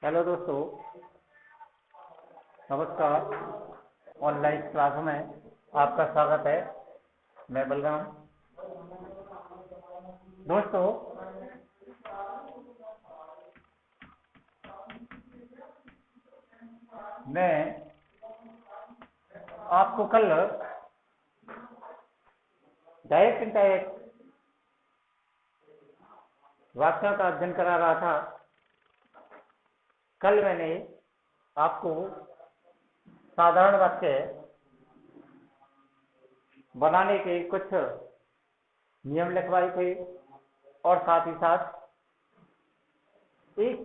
Hello दोस्तों, नमस्कार। Online class में आपका स्वागत है। मैं बलराम। दोस्तों, मैं आपको कल डायरेक्ट इनडायरेक्ट वाक्यों का अध्ययन करा रहा था। कल मैंने आपको साधारण वाक्य बनाने के कुछ नियम लिखवाए थे और साथ ही साथ एक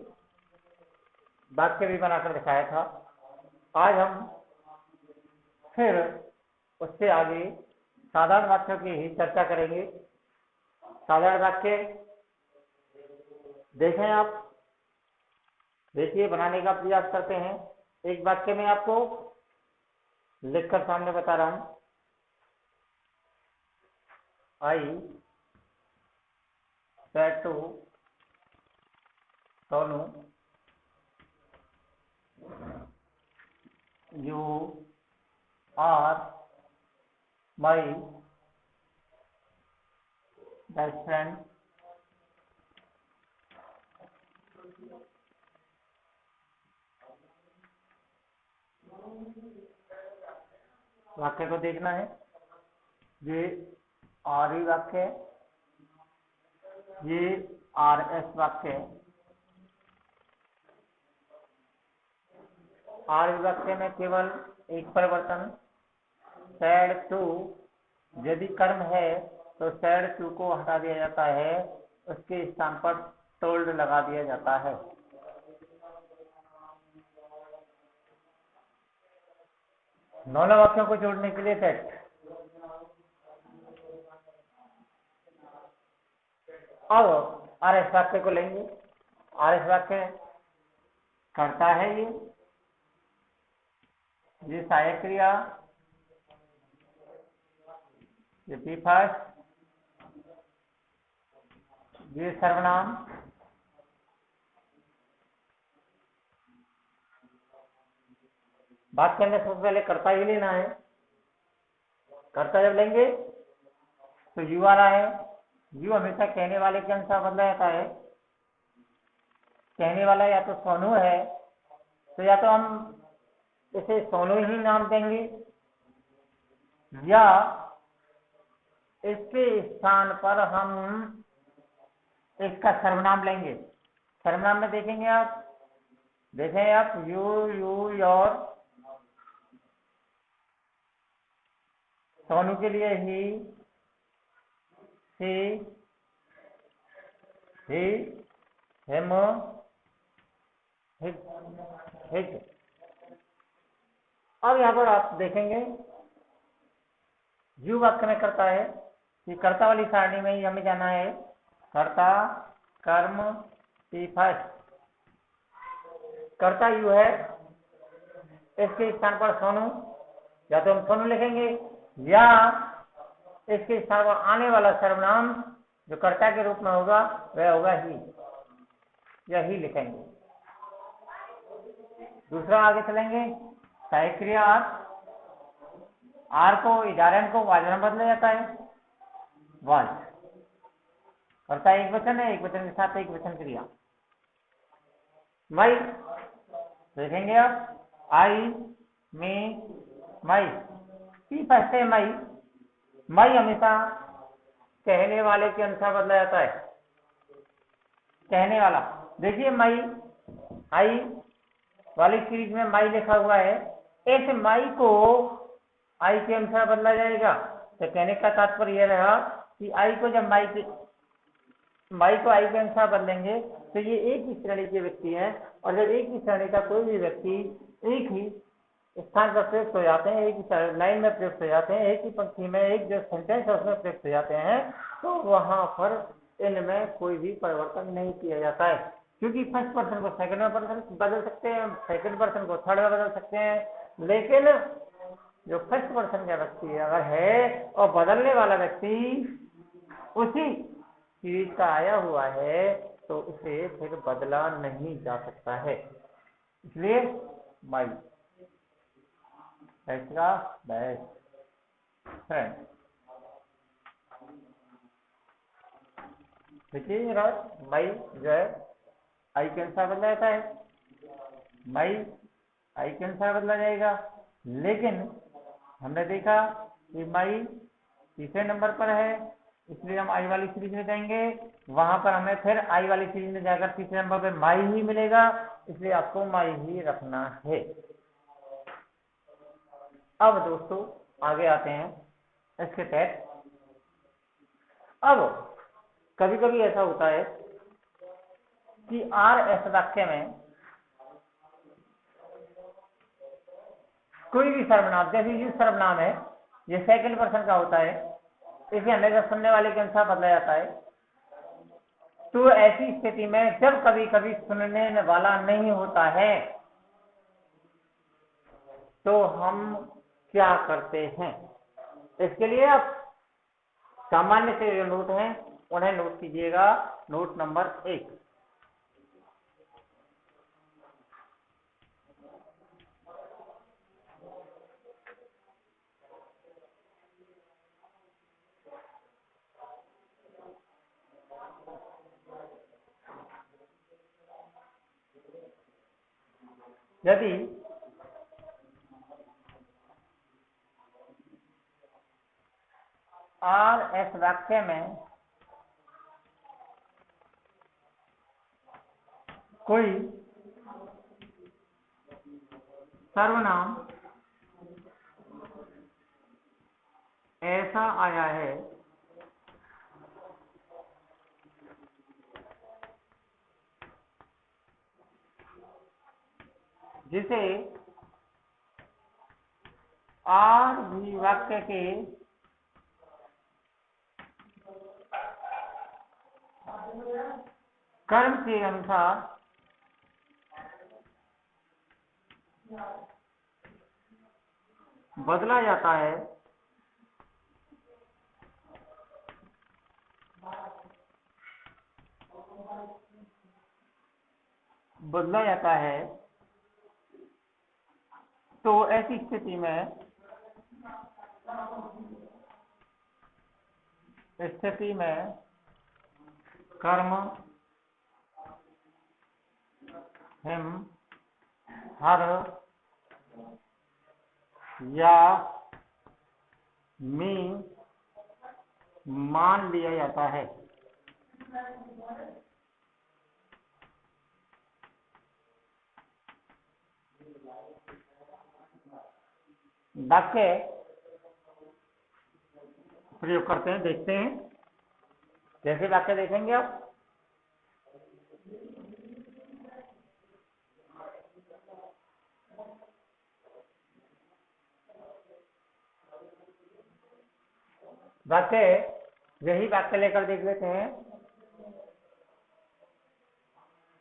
वाक्य भी बनाकर दिखाया था। आज हम फिर उससे आगे साधारण वाक्यों की ही चर्चा करेंगे। साधारण वाक्य देखें, आप देखिए, बनाने का प्रयास करते हैं। एक वाक्य में आपको लिखकर सामने बता रहा हूं। I said to Sonu, you are my best friend. वाक्य को देखना है। ये आर वाक्य है, ये आर एस वाक्य है। आर वाक्य में केवल एक परिवर्तन, सैड टू। यदि कर्म है तो सैड टू को हटा दिया जाता है, उसके स्थान पर टोल्ड लगा दिया जाता है। दोनों वाक्यों को जोड़ने के लिए सेट। अब आर एस वाक्य को लेंगे। आर एस वाक्य करता है ये सहायक क्रिया, ये पी फर्स्ट, ये सर्वनाम, वाक्य में सबसे पहले कर्ता ही लेना है। कर्ता जब लेंगे तो यू आ रहा है। यू हमेशा कहने वाले के अनुसार बदला जाता है। कहने वाला या तो सोनू है तो या तो हम इसे सोनू ही नाम देंगे, या इसके स्थान पर हम इसका सर्वनाम लेंगे। सर्वनाम में देखेंगे आप यू, योर। सोनू के लिए ही, सी, ही, हिम, हिज। अब यहां पर आप देखेंगे यू वाक्य में करता है कि कर्ता वाली सारणी में ही हमें जाना है। कर्ता, कर्म, सी फर्स्ट। कर्ता यू है, इसके स्थान पर सोनू, या तो हम सोनू लिखेंगे या इसके स्थान पर आने वाला सर्वनाम जो कर्ता के रूप में होगा वह होगा ही, या ही लिखेंगे। दूसरा आगे चलेंगे, सहायक क्रिया आर। आर को इजारन को वाज में बदला जाता है। वाज कर्ता एक वचन है, एक वचन के साथ एक वचन क्रिया। मई देखेंगे आप, आई, मी, मई। सी फर्स्ट है मई। मई हमेशा कहने वाले के अनुसार बदला जाता है। कहने वाला, देखिए मई, आई वाली सीरीज में माई लिखा हुआ है। ऐसे माई को आई के अनुसार बदला जाएगा। तो कहने का तात्पर्य यह रहा कि आई को जब माई को आई के अनुसार बदलेंगे तो ये एक ही श्रेणी के व्यक्ति हैं, और जब एक ही श्रेणी का कोई भी व्यक्ति एक ही स्थान पर प्रयुक्त हो जाते हैं, एक ही लाइन में प्रयुक्त हो जाते हैं, एक ही पंक्ति में एक जो सेंटेंस है उसमें प्रयुक्त हो जाते हैं, तो वहां पर इनमें कोई भी परिवर्तन नहीं किया जाता है। क्योंकि फर्स्ट पर्सन को सेकंड में बदल सकते हैं, सेकंड पर्सन को थर्ड में बदल सकते हैं, लेकिन जो फर्स्ट पर्सन का व्यक्ति अगर है और बदलने वाला व्यक्ति उसी चीज का आया हुआ है तो उसे फिर बदला नहीं जा सकता है। इसलिए माई बेस्ट फ्रेंड। देखिए मई जो है आई के अनुसार बदला जाता है, मई आई के अनुसार बदला जाएगा, लेकिन हमने देखा कि मई तीसरे नंबर पर है, इसलिए हम आई वाली सीरीज में जाएंगे, वहां पर हमें फिर आई वाली सीरीज में जाकर तीसरे नंबर पे माई ही मिलेगा, इसलिए आपको माई ही रखना है। अब दोस्तों आगे आते हैं इसके तहत। अब कभी कभी ऐसा होता है कि आर एस वाक्य में कोई भी सर्वनाम, जैसे ये सर्वनाम है, ये सेकंड पर्सन का होता है, इसे हमेशा सुनने वाले के अनुसार बदला जाता है। तो ऐसी स्थिति में जब कभी कभी सुनने वाला नहीं होता है तो हम क्या करते हैं, इसके लिए आप सामान्य से जो नोट हैं उन्हें नोट कीजिएगा। नोट नंबर 1, यदि आर एस वाक्य में कोई सर्वनाम ऐसा आया है जिसे आर भी वाक्य के कर्म के अनुसार बदला जाता है, तो ऐसी स्थिति में कर्म हिम हर या मी मान लिया जाता है। वाक्य प्रयोग करते हैं, देखते हैं। कैसे वाक्य देखेंगे आप? वाक्य यही वाक्य लेकर देख लेते हैं।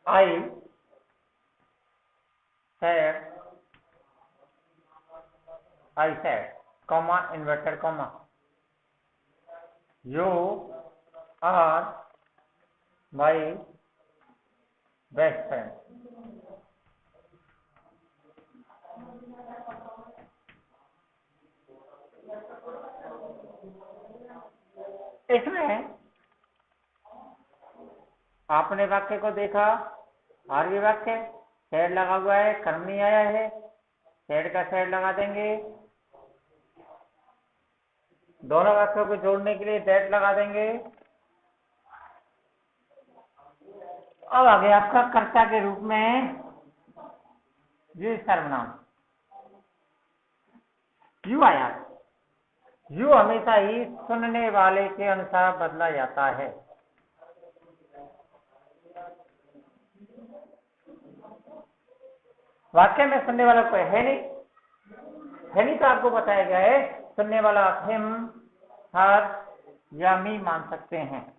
I said comma inverted comma you are my best friend. इसमें आपने वाक्य को देखा, और ये वाक्य सेड लगा हुआ है, कर्म नहीं आया है, सेड का सेड लगा देंगे। दोनों वाक्यों को जोड़ने के लिए दैट लगा देंगे। अब आगे आपका कर्ता के रूप में ये सर्वनाम यू आया। यू हमेशा ही सुनने वाले के अनुसार बदला जाता है। वाक्य में सुनने वाला कोई है नहीं तो आपको बताया गया है सुनने वाला आप हिम हर या मी मान सकते हैं।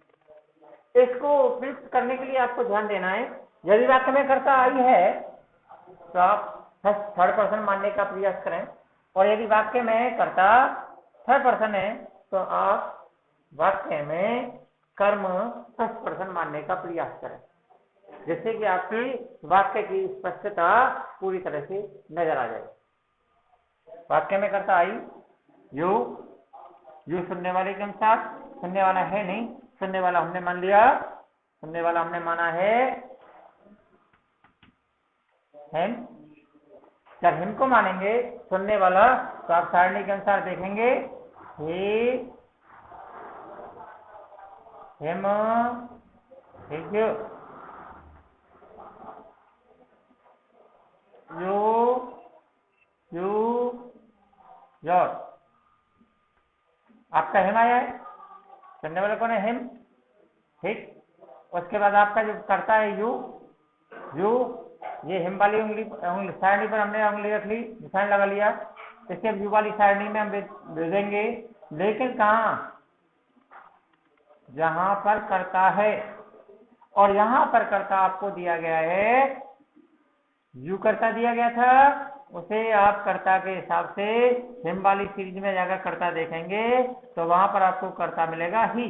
इसको उपयुक्त करने के लिए आपको ध्यान देना है, यदि वाक्य में कर्ता आई है तो आप थर्ड पर्सन मानने का प्रयास करें, और यदि वाक्य में कर्ता थर्ड पर्सन है तो आप वाक्य में कर्म फर्स्ट पर्सन मानने का प्रयास करें। जिससे कि आपकी वाक्य की स्पष्टता पूरी तरह से नजर आ जाए। वाक्य में कर्ता आई, यू, यू सुनने वाले के अनुसार, सुनने वाला है नहीं, सुनने वाला हमने मान लिया, सुनने वाला हमने माना है हिम। जब हिम को मानेंगे सुनने वाला, तो आप सारणी के अनुसार देखेंगे he, him, his, you, you, your. आपका हिम आया है, सुनने वाला कौन है? हिम। ठीक। उसके बाद आपका जो करता है यू, यू, ये हिम वाली उंगली सारणी पर हमने उंगली रख ली, निशान लगा लिया। इसके यू वाली सारणी में हम भेजेंगे, लेकिन कहा? जहां पर करता है। और यहां पर कर्ता आपको दिया गया है, यू कर्ता दिया गया था, उसे आप कर्ता के हिसाब से हिम वाली सीरीज में जाकर कर्ता देखेंगे तो वहां पर आपको कर्ता मिलेगा ही,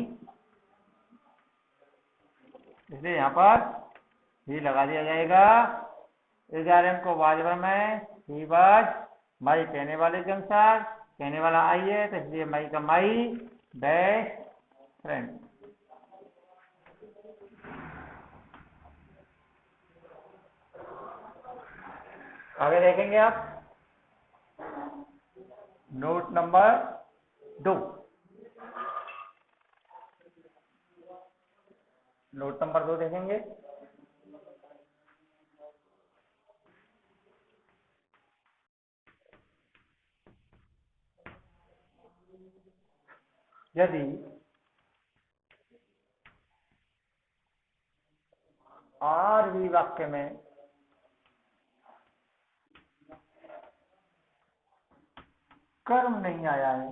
इसलिए यहां पर ही लगा दिया जाएगा। इजारम को वाजवर में ही बाज, माई कहने वाले के अनुसार, कहने वाला आई है तो इसलिए माई का माई बेस्ट फ्रेंड। आगे देखेंगे आप नोट नंबर 2। नोट नंबर 2 देखेंगे। यदि और भी वाक्य में कर्म नहीं आया है,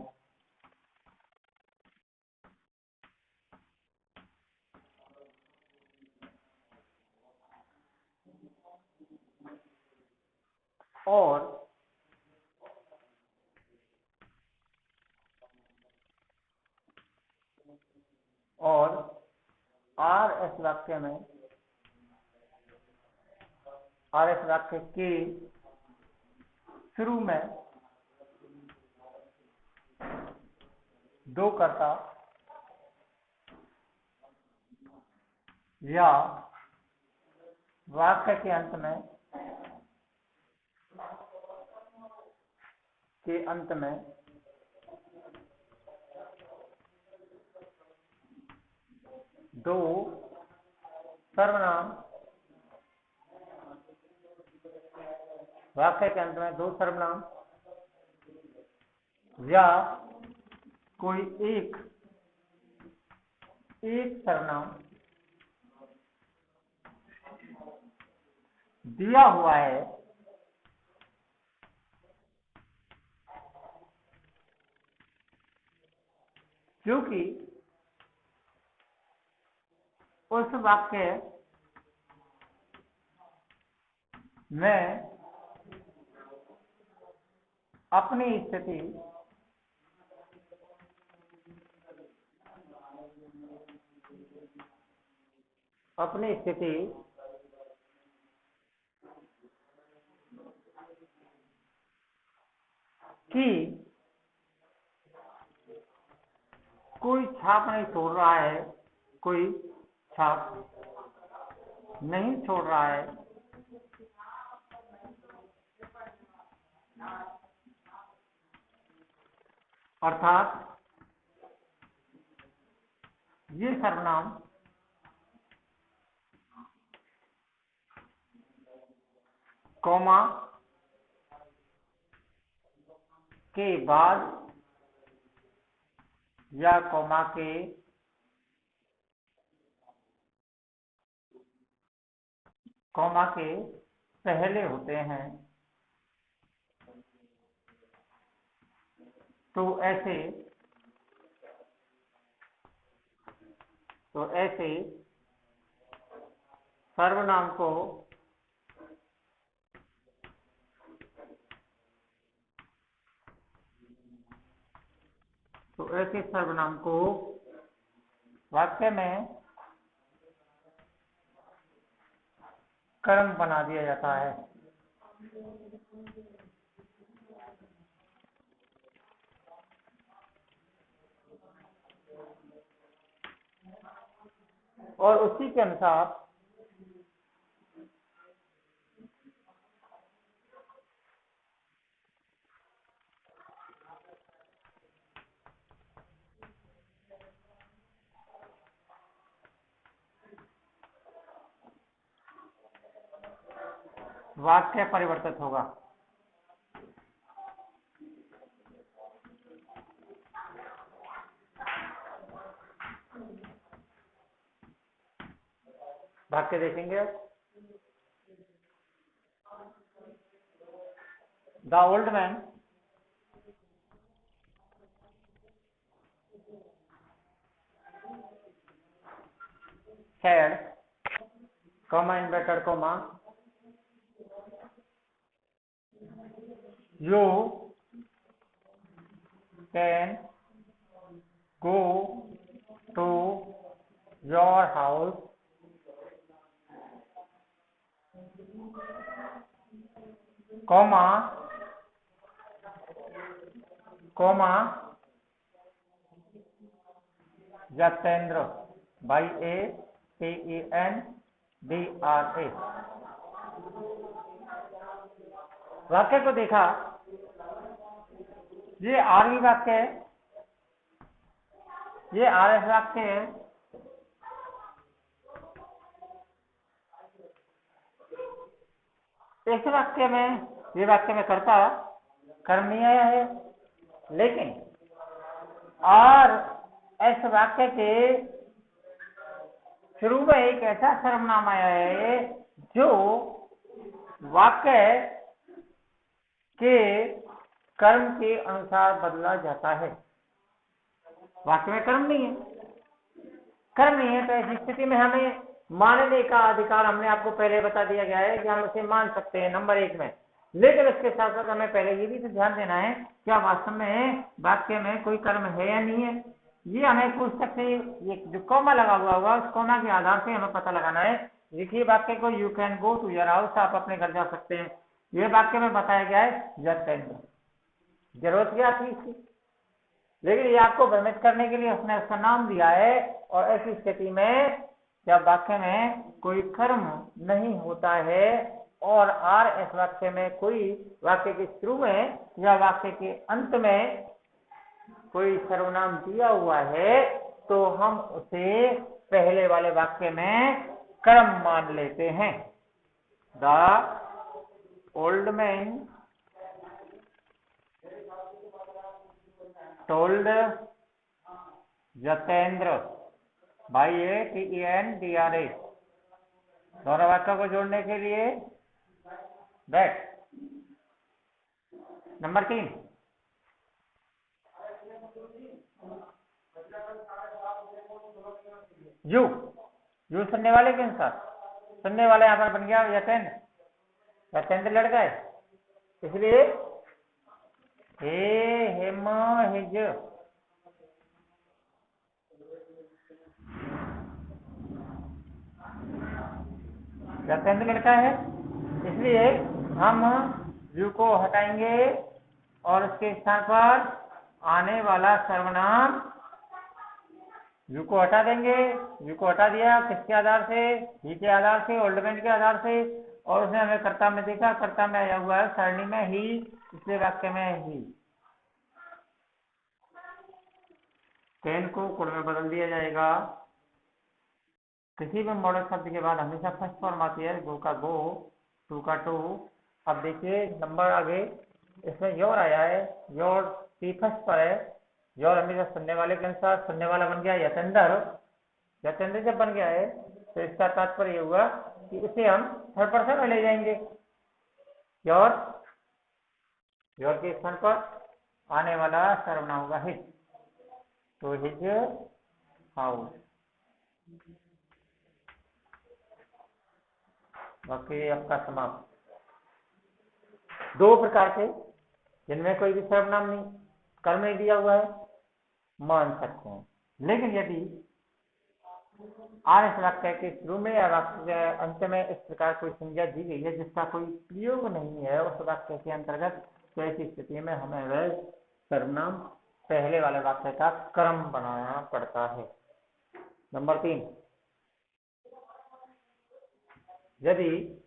और आर एस वाक्य में, आर एस वाक्य के शुरू में दो कर्ता या वाक्य के अंत में दो सर्वनाम, वाक्य के अंत में दो सर्वनाम या कोई एक सर्वनाम दिया हुआ है, क्योंकि उस वाक्य में अपनी स्थिति की कोई छाप नहीं छोड़ रहा है, कोई छाप नहीं छोड़ रहा है, अर्थात ये सर्वनाम कॉमा के बाद या कॉमा के पहले होते हैं, तो ऐसे सर्वनाम को वाक्य में कर्म बना दिया जाता है। और उसी के अनुसार वाक्य परिवर्तित होगा। वाक्य देखेंगे। The old man said, comma inverted comma, you can go to your house comma Jatendra by Atendra। वाक्य को देखा, ये आरवी वाक्य है, ये आरएस वाक्य है। इस वाक्य में, ये वाक्य में कर्ता कर्मणीय है, लेकिन और इस वाक्य के शुरू में एक ऐसा सर्वनाम आया है जो वाक्य के कर्म के अनुसार बदला जाता है। वाक्य में कर्म नहीं है, कर्म नहीं है, तो ऐसी स्थिति में हमें मानने का अधिकार हमने आपको पहले बता दिया गया है कि हम उसे मान सकते हैं नंबर 1 में। लेकिन इसके साथ साथ हमें पहले ये भी तो ध्यान देना है क्या वास्तव में वाक्य में कोई कर्म है या नहीं है। ये हमें पूछ सकते हैं, ये जो कॉमा लगा हुआ होगा उस कॉमा के आधार से हमें पता लगाना है। देखिए वाक्य को you can go to your house, आप अपने घर जा सकते हैं, ये वाक्य में बताया गया है जतेंद्र। जरूरत क्या थी इसकी, लेकिन ये आपको भ्रमित करने के लिए उसने उसका नाम दिया है। और ऐसी स्थिति में जब वाक्य में कोई कर्म नहीं होता है और आर इस वाक्य में कोई वाक्य के शुरू में या वाक्य के अंत में कोई सर्वनाम दिया हुआ है, तो हम उसे पहले वाले वाक्य में कर्म मान लेते हैं। The old man told Jatendra by Atendra। दोनों वाक्यों को जोड़ने के लिए दैट नंबर 3, यू सुनने वाले के अनुसार, सुनने वाला यहां पर बन गया यतेंद्र लड़का है, इसलिए हे हिम हिज। यतेंद्र लड़का है, इसलिए हम यू को हटाएंगे और उसके स्थान पर आने वाला सर्वनाम यू को हटा देंगे। यू को हटा दिया किसके आधार से, ही के आधार से, ओल्ड मैन के आधार से, और उसने हमें कर्ता में देखा, कर्ता में आया हुआ है सरणी में ही, इसलिए वाक्य में ही। कैन को कुड़ में बदल दिया जाएगा। किसी भी मॉडल शब्द के बाद हमेशा फर्स्ट फॉर्म आती है, गो का गो, टू का टू। अब देखिए नंबर आगे इसमें योर आया है, योर टी फर्स्ट पर है, योर हमेशा सुनने वाले के अनुसार, सुनने वाला बन गया यतेंद्र। यतेंद्र जब बन गया है तो इसका तात्पर्य हुआ कि इसे हम थर्ड पर्सन में ले जाएंगे। योर के स्थान पर आने वाला सर्वनाम होगा हिज, तो हिज हाउस। बाकी आपका समाप्त। 2 प्रकार से जिनमें कोई भी सर्वनाम नहीं, कर्म नहीं दिया हुआ है, मान सकते हैं। लेकिन यदि और इस वाक्य के शुरू में या वाक्य के अंत में इस प्रकार कोई संज्ञा दी गई है जिसका कोई प्रयोग नहीं है, उस वाक्य के अंतर्गत तो ऐसी स्थिति में हमें वह सर्वनाम पहले वाले वाक्य का क्रम बनाना पड़ता है। नंबर 3, यदि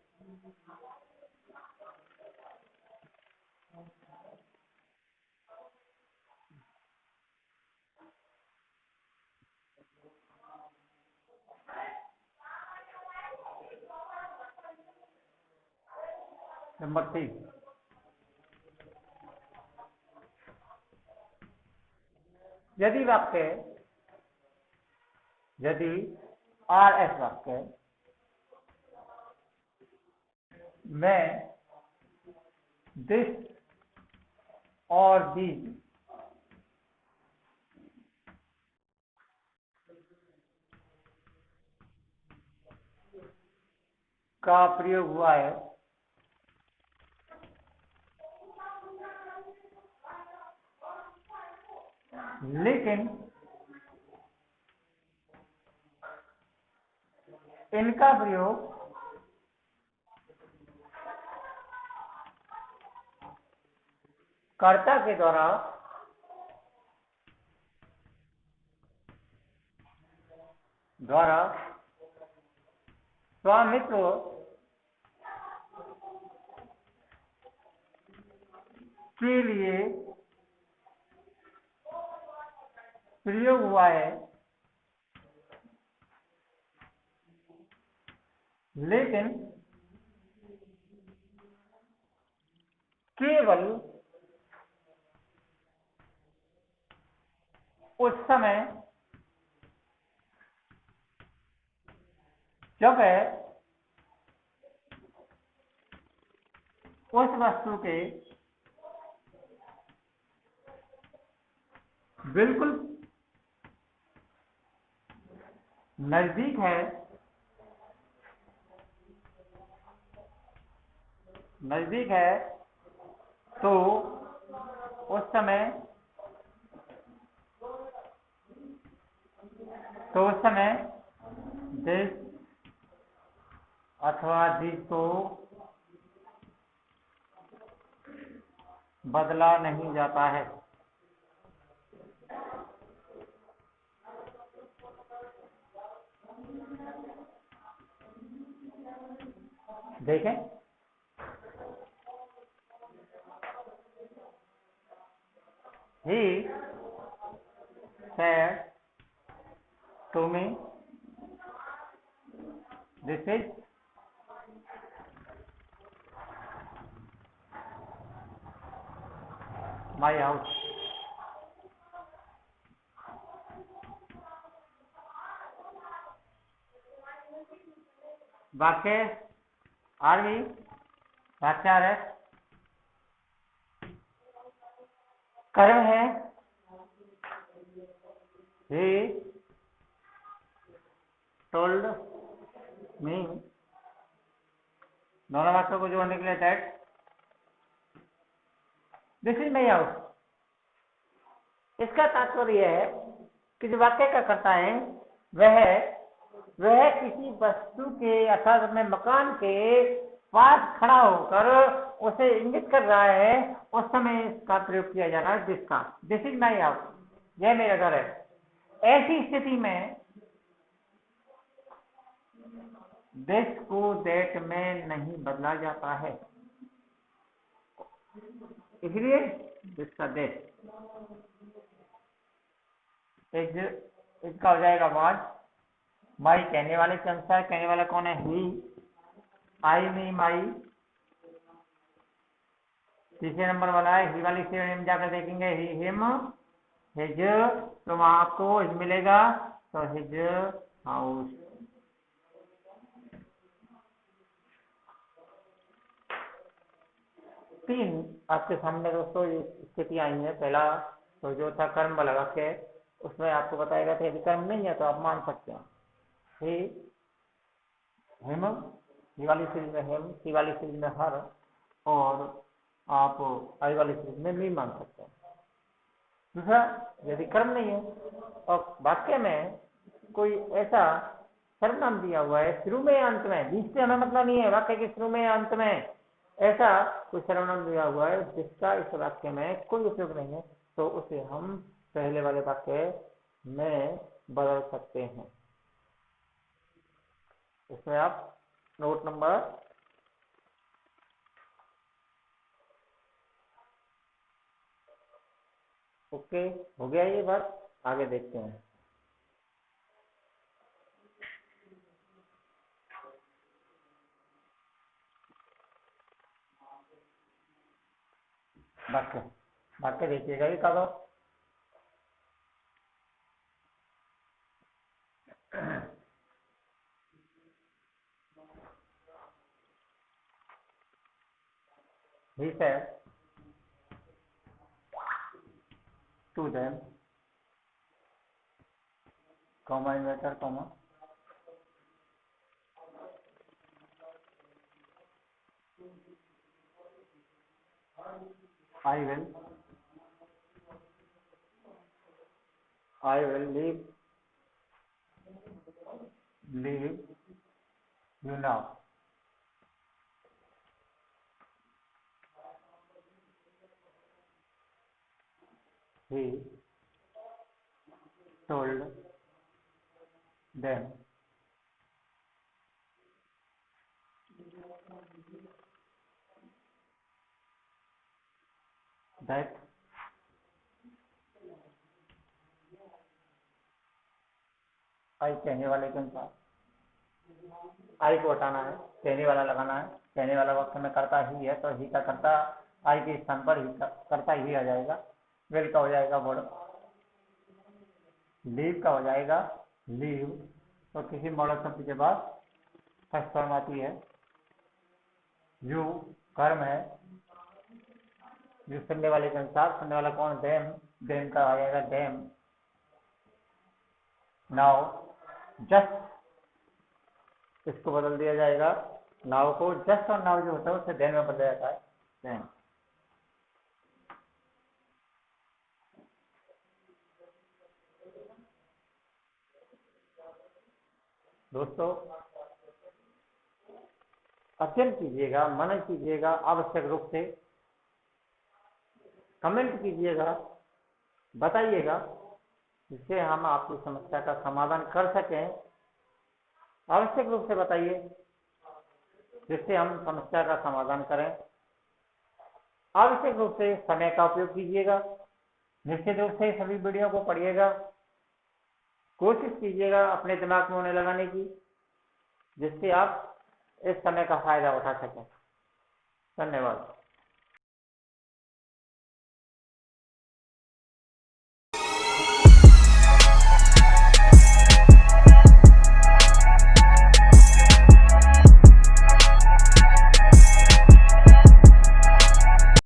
नंबर 3, यदि वाक्य यदि और एस वाक्य में दिस और दीज का प्रयोग हुआ है, लेकिन इनका प्रयोग कर्ता के द्वारा स्वामित्व के लिए प्रयोग हुआ है, लेकिन केवल उस समय जब उस वस्तु के बिल्कुल नजदीक है तो उस समय दिस अथवा दिस को बदला नहीं जाता है। देखें, he said to me this is my house। वाक्य आरवी वाक्य है, कर्म है he told me, दोनों वाक्यों को जोड़ने के लिए that this is my house. इसका तात्पर्य है कि जो वाक्य का करता है वह किसी वस्तु के अर्थात अपने मकान के पास खड़ा होकर उसे इंगित कर रहा है, उस समय इसका प्रयोग किया जा रहा है दिस का। दिस इज माई हाउस, यह मेरा घर है। ऐसी स्थिति में दिस को दैट में नहीं बदला जाता है, इसलिए दिस का दैट इसका हो जाएगा वाज। माई कहने वाले के अनुसार, कहने वाला कौन है? ही। आई मी माई तीसरे नंबर वाला है, ही वाली से हम जाकर देखेंगे ही हिम हिज, तो वहां आपको हिज मिलेगा, तो हिज हाउस। तीन आपके सामने दोस्तों स्थिति आई है। पहला तो जो था कर्म वाला वाक्य, उसमें आपको बताएगा था यदि कर्म नहीं है तो आप मान सकते हैं ही हिम, ही वाली सीरीज में हिम, सी वाली सीरीज में हर, और आप आई वाली सीरीज में मी मान सकते हैं। दूसरा, यदि कर्म नहीं है और वाक्य में कोई ऐसा सर्वनाम दिया हुआ है शुरू में या अंत में, बीच से हमें मतलब नहीं है वाक्य के शुरू में या अंत में, ऐसा कोई सर्वनाम दिया हुआ है जिसका इस वाक्य में कोई उपयोग नहीं है, तो उसे हम पहले वाले वाक्य में बदल सकते हैं। इसमें आप नोट नंबर ओके हो गया ये बात, आगे देखते हैं। वाक्य वाक्य देखिएगा ये कब he said to them, comma inverter, comma I will leave you now. He told them that I कहने वाले के अनुसार आई को हटाना है, कहने वाला लगाना है, कहने वाला वाक्य में करता ही है तो ही का करता आई के स्थान पर ही करता ही आ जाएगा, विल का हो जाएगा वर्ड, लीव का हो जाएगा लीव, तो किसी मॉडल शब्द के बाद फर्स्ट फॉर्म आती है, यू कर्म है, जो सुनने वाले के अनुसार, सुनने वाला कौन, देम, देम का आ जाएगा देम, नाउ जस्ट इसको बदल दिया जाएगा, नाउ को जस्ट और नाउ जो होता है उसे देन में बदला जाता है देन। दोस्तों अध्ययन कीजिएगा, मनन कीजिएगा, आवश्यक रूप से कमेंट कीजिएगा, बताइएगा, जिससे हम आपकी समस्या का समाधान कर सकें। आवश्यक रूप से बताइए जिससे हम समस्या का समाधान करें। आवश्यक रूप से समय का उपयोग कीजिएगा, निश्चित रूप से सभी वीडियो को पढ़िएगा, कोशिश कीजिएगा अपने दिमाग में उन्हें लगाने की, जिससे आप इस समय का फायदा उठा सकें। धन्यवाद।